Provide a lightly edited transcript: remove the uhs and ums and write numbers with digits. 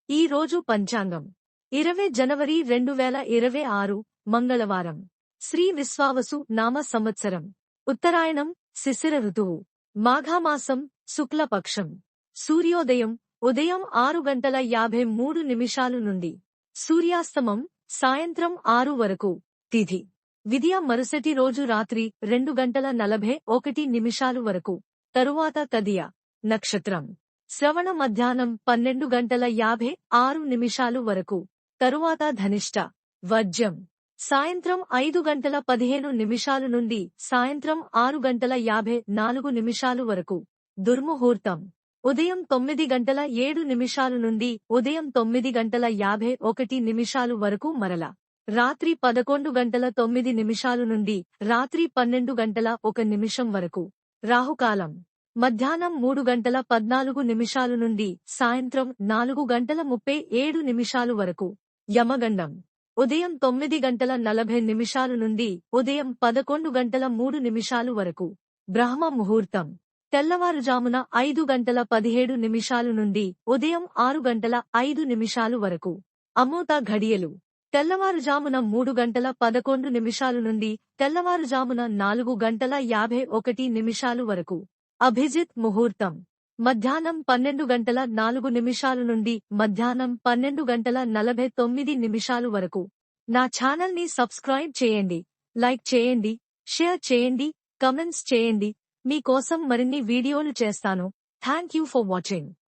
ఈ రోజు పంచాంగం 20 జనవరి 2026 మంగళవారం. శ్రీ విశ్వావసు నామ సంవత్సరం. ఉత్తరాయణం, శిశిర ఋతువు. మాఘమాసం, శుక్లపక్షం. సూర్యోదయం ఉదయం 6:53 నుండి. సూర్యాస్తమం సాయంత్రం 6 వరకు. తిథి విదియ మరుసటి రోజు రాత్రి 2:41 వరకు. తరువాత తదియ. నక్షత్రం శ్రవణ మధ్యాహ్నం 12:56 వరకు. తరువాత ధనిష్ట. వర్జ్యం సాయంత్రం 5:15 నుండి సాయంత్రం 6:54 వరకు. దుర్ముహూర్తం ఉదయం 9:07 నుండి ఉదయం 9:51 వరకు. మరల రాత్రి 11:09 నుండి రాత్రి 12:01 వరకు. రాహుకాలం మధ్యాహ్నం 3:14 నుండి సాయంత్రం 4:37 వరకు. యమగండం ఉదయం 9:40 నుండి ఉదయం 11:03 వరకు. బ్రహ్మ ముహూర్తం తెల్లవారుజామున 5:17 నుండి ఉదయం 6:05 వరకు. అమృత ఘడియలు తెల్లవారుజామున 3:11 నుండి తెల్లవారుజామున 4:51 వరకు. అభిజిత్ ముహూర్తం మధ్యాహ్నం 12:04 నుండి మధ్యాహ్నం 12:49 వరకు. నా ఛానల్ని సబ్స్క్రైబ్ చేయండి, లైక్ చేయండి, షేర్ చేయండి, కమెంట్స్ చేయండి. మీ కోసం మరిన్ని వీడియోలు చేస్తాను. Thank you for watching.